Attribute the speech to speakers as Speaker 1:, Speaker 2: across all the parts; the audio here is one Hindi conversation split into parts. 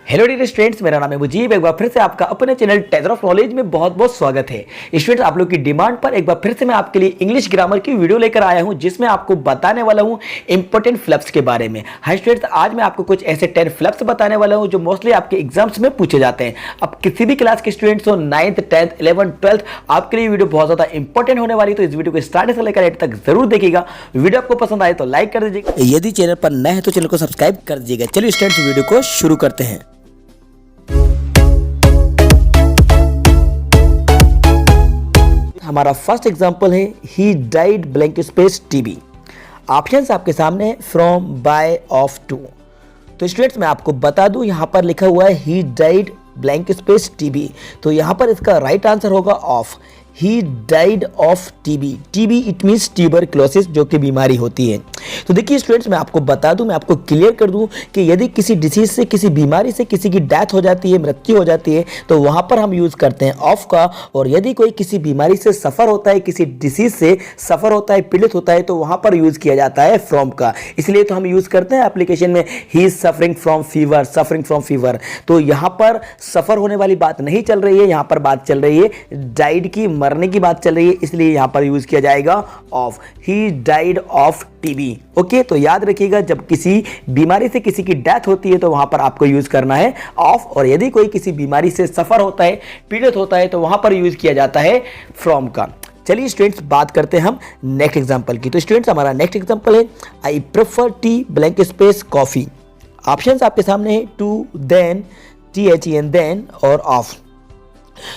Speaker 1: हेलो डियर स्टूडेंट्स, मेरा नाम है मुजीब। एक बार फिर से आपका अपने चैनल टेजर ऑफ नॉलेज में बहुत बहुत स्वागत है। स्टूडेंट्स, आप लोग की डिमांड पर एक बार फिर से मैं आपके लिए इंग्लिश ग्रामर की वीडियो लेकर आया हूं, जिसमें आपको बताने वाला हूं इंपॉर्टेंट फ्लप्स के बारे में। हाँ स्टूडेंट्स, आज मैं आपको कुछ ऐसे 10 फ्लप्स बताने वाला हूं जो मोस्टली आपके एग्जाम्स में पूछे जाते हैं। अब किसी भी क्लास के स्टूडेंट्स हो, 9th 10th 11th 12th, आपके लिए वीडियो बहुत ज्यादा इंपॉर्टेंट होने वाली है। तो इस वीडियो को स्टार्ट से लेकर एंड तक जरूर देखिएगा। वीडियो आपको पसंद आए तो लाइक कर दीजिएगा, यदि चैनल पर नए हैं तो चैनल को सब्सक्राइब कर दीजिएगा। चलिए स्टूडेंट्स, वीडियो को शुरू करते हैं। हमारा फर्स्ट एग्जांपल है he died blank space TB. Options आपके सामने है फ्रॉम, बाय, ऑफ, टू। तो स्टूडेंट्स, मैं आपको बता दूं, यहां पर लिखा हुआ है he died blank space TB, तो यहां पर इसका राइट आंसर होगा of. He died of TB. TB it means tuberculosis, जो कि बीमारी होती है। तो देखिए स्टूडेंट्स, मैं आपको बता दूं, मैं आपको क्लियर कर दूं कि यदि किसी डिसीज से, किसी बीमारी से किसी की डेथ हो जाती है, मृत्यु हो जाती है, तो वहां पर हम यूज करते हैं ऑफ का। और यदि कोई किसी बीमारी से सफर होता है, किसी डिसीज से सफर होता है, पीड़ित होता है, तो वहां पर यूज किया जाता है फ्रॉम का। इसलिए तो हम यूज करते हैं एप्लीकेशन में he is suffering from fever, suffering from fever. तो यहां पर सफर होने वाली बात नहीं चल रही है, यहां पर बात चल रही है डाइड की, मरने की बात चल रही है, इसलिए यहां पर यूज किया जाएगा of. He died of TB. Okay, तो याद रखिएगा, जब किसी बीमारी से किसी की डेथ होती है तो वहां पर आपको यूज करना है ऑफ, और यदि कोई किसी बीमारी से सफर होता है, पीड़ित होता है, तो वहां पर यूज किया जाता है फ्रॉम का। चलिए स्टूडेंट्स, बात करते हैं हम नेक्स्ट एग्जांपल की। तो स्टूडेंट्स, हमारा नेक्स्ट एग्जांपल है आई prefer T blank space coffee. Options आपके सामने है टू, देन, THEN, देन और ऑफ।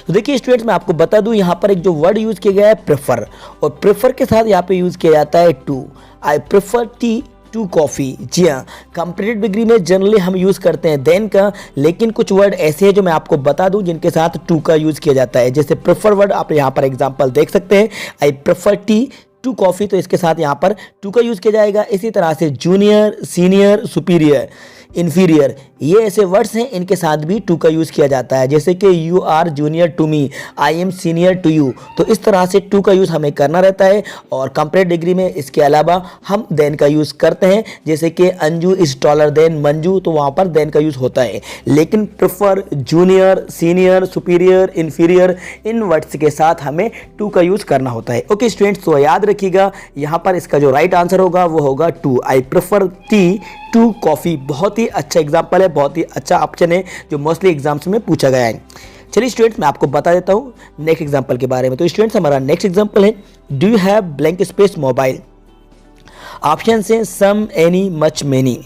Speaker 1: तो देखिए स्टूडेंट्स, मैं आपको बता दूं, यहां पर एक जो वर्ड यूज किया गया है प्रेफर, और प्रेफर के साथ यहां पे यूज किया जाता है to. I prefer tea to coffee. जी हाँ, कंपैरेटिव डिग्री में जनरली हम यूज करते हैं देन का, लेकिन कुछ वर्ड ऐसे हैं जो मैं आपको बता दूं जिनके साथ टू का यूज किया जाता है। जैसे प्रेफर वर्ड आप यहां पर एग्जांपल देख सकते हैं, I prefer tea to coffee, तो इसके साथ यहां पर टू का यूज किया जाएगा। इसी तरह से जूनियर, सीनियर, सुपीरियर, इन्फीरियर, ये ऐसे वर्ड्स हैं, इनके साथ भी टू का यूज़ किया जाता है। जैसे कि you are junior to me, I am senior to you, तो इस तरह से टू का यूज़ हमें करना रहता है। और कंपैरेटिव डिग्री में इसके अलावा हम देन का यूज़ करते हैं, जैसे कि Anju is taller than Manju, तो वहाँ पर देन का यूज़ होता है। लेकिन prefer, junior, senior, superior, inferior, इन वर्ड्स के साथ हमें टू का यूज़ करना होता है। ओके स्टूडेंट्स, तो याद रखिएगा, यहाँ पर इसका जो राइट आंसर होगा वो होगा to. I prefer tea to coffee. बहुत ही अच्छा एग्जाम्पल है, बहुत ही अच्छा ऑप्शन है जो मोस्टली एग्जाम्स में पूछा गया है। चलिए स्टूडेंट्स, मैं आपको बता देता हूँ नेक्स्ट एग्जाम्पल के बारे में। तो स्टूडेंट्स, हमारा नेक्स्ट एग्जाम्पल है do you have blank space mobile. Option है सम, एनी, मच, मेनी।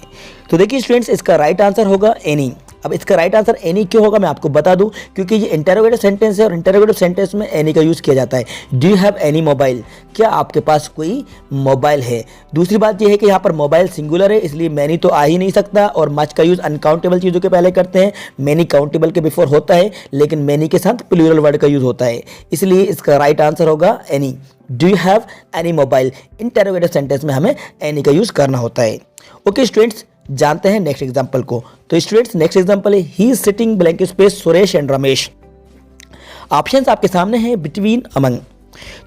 Speaker 1: तो देखिए स्टूडेंट्स, इसका राइट आंसर होगा एनी। अब इसका राइट आंसर एनी क्यों होगा मैं आपको बता दूं, क्योंकि ये इंटरोगेटिव सेंटेंस है और इंटरोगेटिव सेंटेंस में एनी का यूज़ किया जाता है। Do you have any mobile, क्या आपके पास कोई मोबाइल है। दूसरी बात ये है कि यहाँ पर मोबाइल सिंगुलर है, इसलिए मैनी तो आ ही नहीं सकता, और मच का यूज़ अनकाउंटेबल चीज़ों के पहले करते हैं, मैनी काउंटेबल के बिफोर होता है, लेकिन मैनी के साथ प्लूरल वर्ड का यूज़ होता है, इसलिए इसका राइट आंसर होगा any. Do you have any mobile, interrogative sentence में हमें एनी का यूज़ करना होता है। ओके स्टूडेंट्स, जानते हैं नेक्स्ट एग्जांपल को। तो स्टूडेंट्स, नेक्स्ट एग्जांपल है ही is sitting blank space Suresh and Ramesh. Options आपके सामने हैं बिटवीन, अमंग।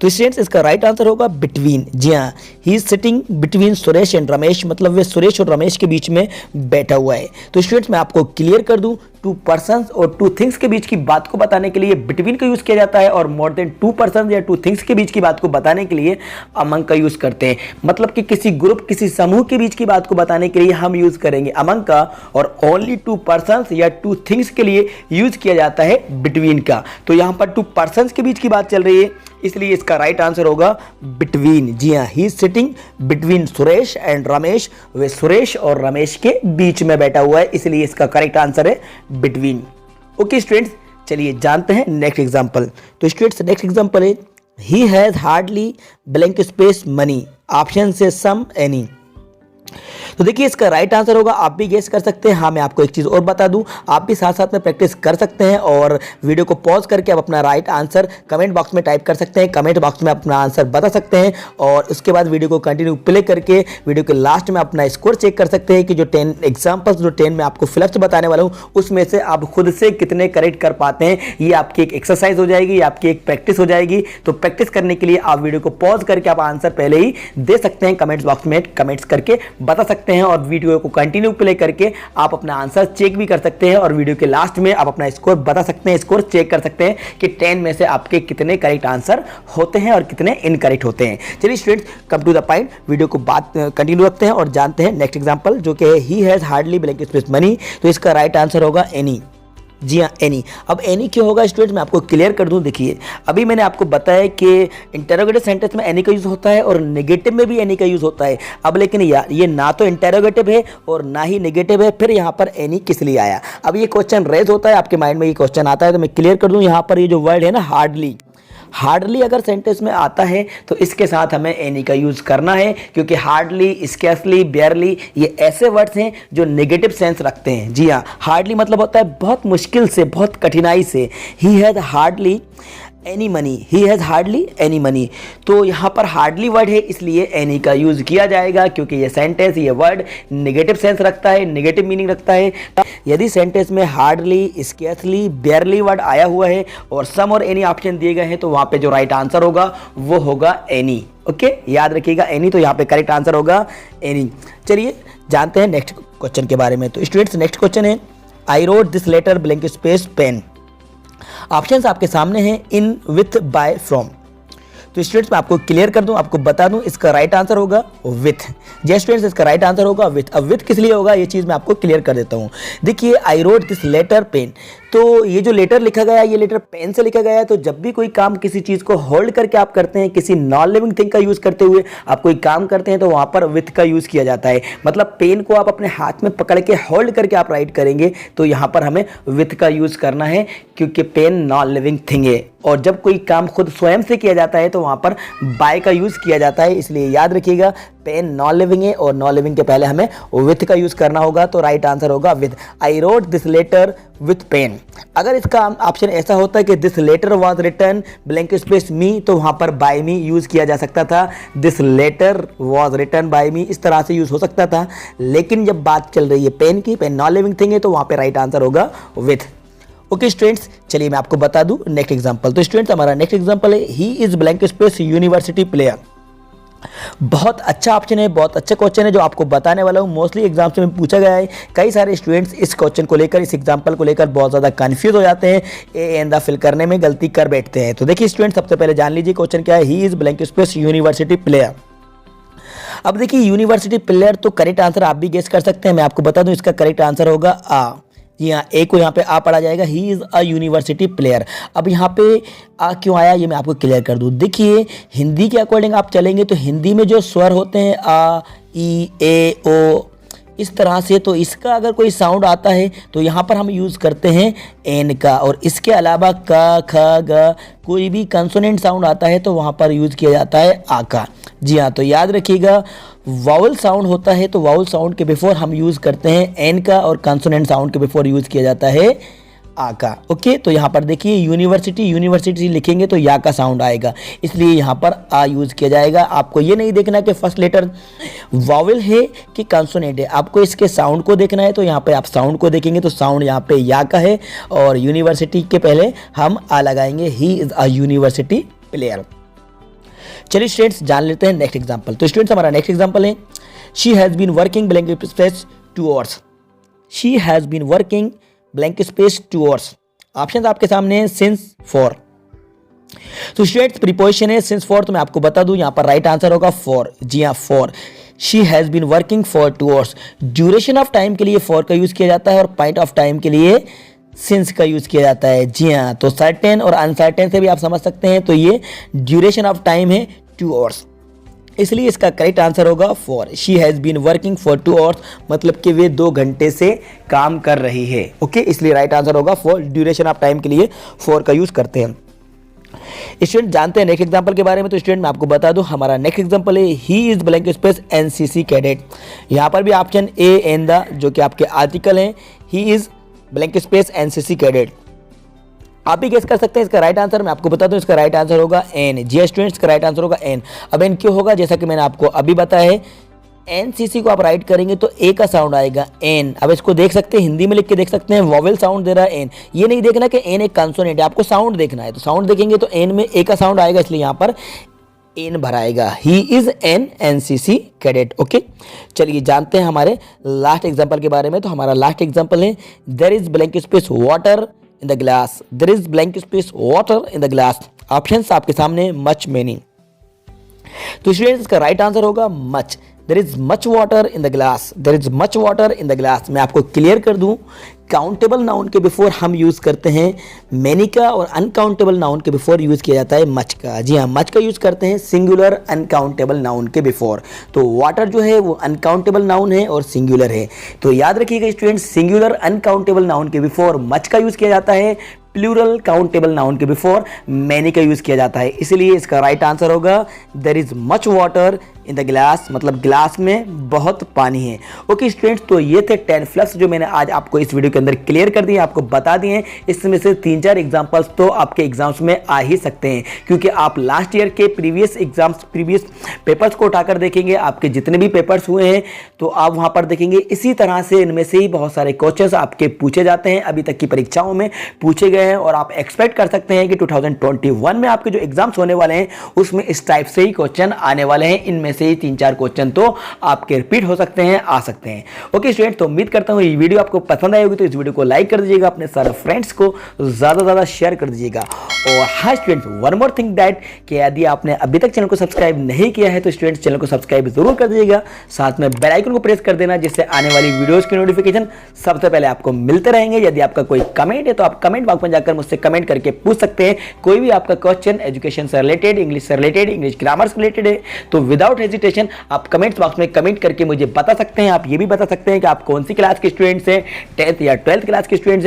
Speaker 1: तो स्टूडेंट्स, इसका राइट आंसर होगा बिटवीन। जी हाँ, he is sitting between Suresh and Ramesh, मतलब वे सुरेश और रमेश के बीच में बैठा हुआ है। तो स्टूडेंट्स, मैं आपको क्लियर कर दूं, टू पर्सन्स और टू थिंग्स के बीच की बात को बताने के लिए बिटवीन का यूज किया जाता है, और मोर देन टू पर्सन या टू थिंग्स के बीच की बात को बताने के लिए अमंग का यूज करते हैं। मतलब कि किसी ग्रुप, किसी समूह के बीच की बात को बताने के लिए हम यूज करेंगे अमंग का, और ओनली टू पर्सन्स या टू थिंग्स के लिए यूज किया जाता है बिटवीन का। तो यहां पर टू पर्सन्स के बीच की बात चल रही है, इसलिए इसका राइट आंसर होगा बिटवीन। जी हाँ, he is sitting between Suresh and Ramesh, वे सुरेश और रमेश के बीच में बैठा हुआ है, इसलिए इसका करेक्ट आंसर है बिटवीन। ओके स्टूडेंट्स, चलिए जानते हैं नेक्स्ट एग्जांपल। तो स्टूडेंट्स, नेक्स्ट एग्जांपल है he has hardly blank space money. Option से सम, एनी। तो देखिए इसका राइट आंसर होगा, आप भी गेस कर सकते हैं। हाँ, मैं आपको एक चीज़ और बता दूं, आप भी साथ साथ में प्रैक्टिस कर सकते हैं, और वीडियो को पॉज करके आप अपना राइट आंसर कमेंट बॉक्स में टाइप कर सकते हैं, कमेंट बॉक्स में अपना आंसर बता सकते हैं, और उसके बाद वीडियो को कंटिन्यू प्ले करके वीडियो के लास्ट में अपना स्कोर चेक कर सकते हैं कि जो 10 एग्जाम्पल्स, जो 10 में आपको फ्लप्स बताने वाला हूँ, उसमें से आप खुद से कितने करेक्ट कर पाते हैं। ये आपकी एक एक्सरसाइज हो जाएगी, आपकी एक प्रैक्टिस हो जाएगी। तो प्रैक्टिस करने के लिए आप वीडियो को पॉज करके आप आंसर पहले ही दे सकते हैं, कमेंट्स बॉक्स में कमेंट्स करके बता सकते हैं। सकते हैं और वीडियो को कंटिन्यू प्ले करके आप अपना आंसर चेक भी कर सकते हैं और वीडियो के लास्ट में आप अपना स्कोर बता सकते हैं, स्कोर चेक कर सकते हैं कि 10 में से आपके कितने करेक्ट आंसर होते हैं और कितने इनकरेक्ट होते हैं। चलिए students, come to the point, video को बात कंटिन्यू रखते हैं और जानते हैं नेक्स्ट एग्जांपल जो कि है he has hardly blank space money. तो इसका राइट आंसर होगा एनी। जी हाँ, एनी। अब एनी क्यों होगा स्टूडेंट्स, मैं आपको क्लियर कर दूं। देखिए, अभी मैंने आपको बताया कि इंटरोगेटिव सेंटेंस में एनी का यूज़ होता है और नेगेटिव में भी एनी का यूज़ होता है। अब लेकिन ये ना तो इंटरोगेटिव है और ना ही नेगेटिव है, फिर यहाँ पर एनी किस लिए आया। अब ये क्वेश्चन रेज होता है, आपके माइंड में ये क्वेश्चन आता है, तो मैं क्लियर कर दूँ। यहाँ पर ये जो वर्ड है ना हार्डली अगर सेंटेंस में आता है तो इसके साथ हमें एनी का यूज करना है, क्योंकि हार्डली, स्कैर्सली, बेयरली ये ऐसे वर्ड्स हैं जो नेगेटिव सेंस रखते हैं। जी हाँ, हार्डली मतलब होता है बहुत मुश्किल से, बहुत कठिनाई से। He has hardly any money, he has hardly any money. तो यहाँ पर हार्डली वर्ड है, इसलिए एनी का यूज़ किया जाएगा, क्योंकि ये सेंटेंस, ये वर्ड नेगेटिव सेंस रखता है, नेगेटिव मीनिंग रखता है। यदि सेंटेंस में हार्डली, स्कैर्सली, बेयरली वर्ड आया हुआ है और सम और एनी ऑप्शन दिए गए हैं, तो वहाँ पे जो राइट आंसर होगा वो होगा एनी। ओके, याद रखिएगा एनी, तो यहाँ पे करेक्ट आंसर होगा एनी। चलिए जानते हैं नेक्स्ट क्वेश्चन के बारे में। तो स्टूडेंट्स, नेक्स्ट क्वेश्चन है I wrote this letter blank space pen. Options आपके सामने हैं, इन, विथ, बाय, फ्रॉम। तो स्टूडेंट्स, मैं आपको क्लियर कर दूं, आपको बता दूं, इसका राइट आंसर होगा विथ। जी स्टूडेंट्स, इसका राइट आंसर होगा विथ। अब विथ किस लिए होगा ये चीज़ मैं आपको क्लियर कर देता हूं। देखिए, I wrote this letter pen, तो ये जो लेटर लिखा गया है, ये लेटर पेन से लिखा गया है। तो जब भी कोई काम, किसी चीज़ को होल्ड करके आप करते हैं, किसी नॉन लिविंग थिंग का यूज़ करते हुए आप कोई काम करते हैं, तो वहाँ पर विथ का यूज़ किया जाता है। मतलब पेन को आप अपने हाथ में पकड़ के होल्ड करके आप राइट करेंगे, तो यहाँ पर हमें विथ का यूज़ करना है, क्योंकि पेन नॉन लिविंग थिंग है। और जब कोई काम खुद स्वयं से किया जाता है, तो वहाँ पर बाय का यूज़ किया जाता है। इसलिए याद रखिएगा, पेन नॉन लिविंग है और नॉन लिविंग के पहले हमें विथ का यूज़ करना होगा, तो राइट आंसर होगा with. I wrote this letter with pen. अगर इसका ऑप्शन ऐसा होता है कि this letter was written blank space me, तो वहाँ पर बाय मी यूज़ किया जा सकता था। This letter was written by me, इस तरह से यूज़ हो सकता था। लेकिन जब बात चल रही है पेन की, पेन नॉन लिविंग थिंग है, तो वहाँ पे राइट आंसर होगा विथ। ओके स्टूडेंट्स, चलिए मैं आपको बता दूं नेक्स्ट एग्जांपल। तो स्टूडेंट्स, हमारा नेक्स्ट एग्जांपल है he is blank space university player. बहुत अच्छा ऑप्शन है, बहुत अच्छा क्वेश्चन है जो आपको बताने वाला हूँ। मोस्टली एग्जाम्स में पूछा गया है। कई सारे स्टूडेंट्स इस क्वेश्चन को लेकर, इस एग्जांपल को लेकर बहुत ज़्यादा कंफ्यूज हो जाते हैं, ए एंड द फिल करने में गलती कर बैठते हैं। तो देखिए स्टूडेंट, सबसे पहले जान लीजिए क्वेश्चन क्या है। He is blank space university player. अब देखिए, यूनिवर्सिटी प्लेयर, तो करेक्ट आंसर आप भी गेस कर सकते हैं। मैं आपको बता दूं, इसका करेक्ट आंसर होगा आ। जी हाँ, ए को यहाँ पे आ पढ़ा जाएगा। ही इज़ अ यूनिवर्सिटी प्लेयर। अब यहाँ पे आ क्यों आया, ये मैं आपको क्लियर कर दूँ। देखिए, हिंदी के अकॉर्डिंग आप चलेंगे तो हिंदी में जो स्वर होते हैं आ, ई, ए, ओ, इस तरह से, तो इसका अगर कोई साउंड आता है तो यहाँ पर हम यूज़ करते हैं एन का। और इसके अलावा क, ख, ग, कोई भी कंसोनेंट साउंड आता है तो वहाँ पर यूज़ किया जाता है आ का। जी हाँ, तो याद रखिएगा, वावल साउंड होता है तो वावल साउंड के बिफोर हम यूज़ करते हैं एन का, और कंसोनेंट साउंड के बिफोर यूज़ किया जाता है आ का। ओके, तो यहाँ पर देखिए, यूनिवर्सिटी लिखेंगे तो या का साउंड आएगा, इसलिए यहाँ पर आ यूज़ किया जाएगा। आपको ये नहीं देखना कि फर्स्ट लेटर वावल है कि कंसोनेंट है, आपको इसके साउंड को देखना है। तो यहाँ पे आप साउंड को देखेंगे तो साउंड यहाँ पे या का है, और यूनिवर्सिटी के पहले हम आ लगाएंगे। He is a university player. चलिए स्टूडेंट्स, जान लेते हैं नेक्स्ट एग्जाम्पल। तो स्टूडेंट्स, हमारा नेक्स्ट एग्जाम्पल है she has been working blank space 2 hours. She has been working blank space 2 hours. Option आपके सामने है, सिंस, फॉर। तो स्टूडेंट्स, प्रीपोजिशन है सिंस, फॉर, तो मैं आपको बता दूं यहाँ पर राइट आंसर होगा फॉर। जी हाँ, for. She has been working for 2 hours. Duration of time के लिए फॉर का यूज़ किया जाता है और पॉइंट ऑफ टाइम के लिए सिंस का यूज़ किया जाता है। जी हाँ, तो सर्टेन और अनसर्टेन से भी आप समझ सकते हैं। तो ये ड्यूरेशन ऑफ टाइम है 2 आवर्स, इसलिए इसका करेक्ट आंसर होगा for. She has been working for 2 hours, मतलब कि वे 2 घंटे से काम कर रही है। ओके, इसलिए राइट आंसर होगा फॉर। ड्यूरेशन ऑफ टाइम के लिए फॉर का यूज़ करते हैं। स्टूडेंट, जानते हैं नेक्स्ट एग्जांपल के बारे में। तो स्टूडेंट, मैं आपको बता दूं, हमारा नेक्स्ट एग्जांपल है he is blank space NCC cadet. यहाँ पर भी ऑप्शन ए एंड द, जो कि आपके आर्टिकल हैं, he is blank space NCC cadet. आप भी गेस कर सकते हैं इसका राइट आंसर। मैं आपको बता दूं, इसका राइट आंसर होगा एन। जी स्टूडेंट्स, इसका राइट आंसर होगा एन। अब एन क्यों होगा, जैसा कि मैंने आपको अभी बताया है, एनसीसी को आप राइट करेंगे तो ए का साउंड आएगा, एन। अब इसको देख सकते हैं, हिंदी में लिख के देख सकते हैं, वॉवेल साउंड दे रहा है एन। ये नहीं देखना कि एन एक कंसोनेंट है, आपको साउंड देखना है। तो साउंड देखेंगे तो एन में ए का साउंड आएगा, इसलिए यहाँ पर एन भराएगा। He is an NCC cadet. Okay, चलिए जानते हैं हमारे लास्ट एग्जांपल के बारे में। तो हमारा लास्ट एग्जांपल है there is blank space water in the glass. There is blank space water in the glass. Options आपके सामने मच, मेनी। तो स्टूडेंट्स इसका राइट आंसर होगा much. There is much water in the glass. There is much water in the glass. मैं आपको क्लियर कर दूं, काउंटेबल नाउन के बिफोर हम यूज करते हैं मैनी का, और अनकाउंटेबल नाउन के बिफोर यूज किया जाता है मच का। जी हाँ, मच का यूज करते हैं सिंगुलर अनकाउंटेबल नाउन के बिफोर। तो वाटर जो है वो अनकाउंटेबल नाउन है और सिंगुलर है। तो याद रखिएगा स्टूडेंट्स, सिंगुलर अनकाउंटेबल नाउन के बिफोर मच का यूज किया जाता है, प्लूरल काउंटेबल नाउन के बिफोर मैनी का यूज किया जाता है। इसलिए इसका राइट आंसर होगा there is much water in the glass, मतलब ग्लास में बहुत पानी है। ओके स्टूडेंट्स, तो ये थे 10 फ्लक्स जो मैंने आज आपको इस वीडियो के अंदर क्लियर कर दिए, आपको बता दिए। इसमें से 3-4 एग्जांपल्स तो आपके एग्जाम्स में आ ही सकते हैं, क्योंकि आप लास्ट ईयर के प्रीवियस पेपर्स को उठाकर देखेंगे, आपके जितने भी पेपर्स हुए हैं तो आप वहां पर देखेंगे इसी तरह से इनमें से ही बहुत सारे क्वेश्चंस आपके पूछे जाते हैं, अभी तक की परीक्षाओं में पूछे गए हैं। और आप एक्सपेक्ट कर सकते हैं कि 2021 में आपके जो एग्जाम्स होने वाले हैं उसमें इस टाइप से ही क्वेश्चन आने वाले हैं। इनमें से ही 3-4 क्वेश्चन तो आपके रिपीट हो सकते हैं, आ सकते हैं। ओके स्टूडेंट, तो उम्मीद करता हूं ये वीडियो आपको पसंद आई होगी। तो इस वीडियो को लाइक कर दीजिएगा, अपने सारे फ्रेंड्स को ज्यादा से ज्यादा शेयर कर दीजिएगा। और हाँ students, one more thing that कि यदि आपने अभी तक चैनल को सब्सक्राइब नहीं किया है तो स्टूडेंट्स चैनल को सब्सक्राइब जरूर कर दीजिएगा, साथ में बेल आइकन को प्रेस कर देना, जिससे आने वाली वीडियोस की नोटिफिकेशन सबसे पहले आपको मिलते रहेंगे। यदि आपका कोई कमेंट है तो आप कमेंट बॉक्स में जाकर मुझसे कमेंट करके पूछ सकते हैं। कोई भी आपका क्वेश्चन एजुकेशन से रिलेटेड, इंग्लिश से रिलेटेड, इंग्लिश ग्रामर से रिलेटेड है तो विदाउट हेजिटेशन आप कमेंट बॉक्स में कमेंट करके मुझे बता सकते हैं। आप ये भी बता सकते हैं कि आप कौन सी क्लास के स्टूडेंट्स हैं, 10th या 12th क्लास के स्टूडेंट्स हैं।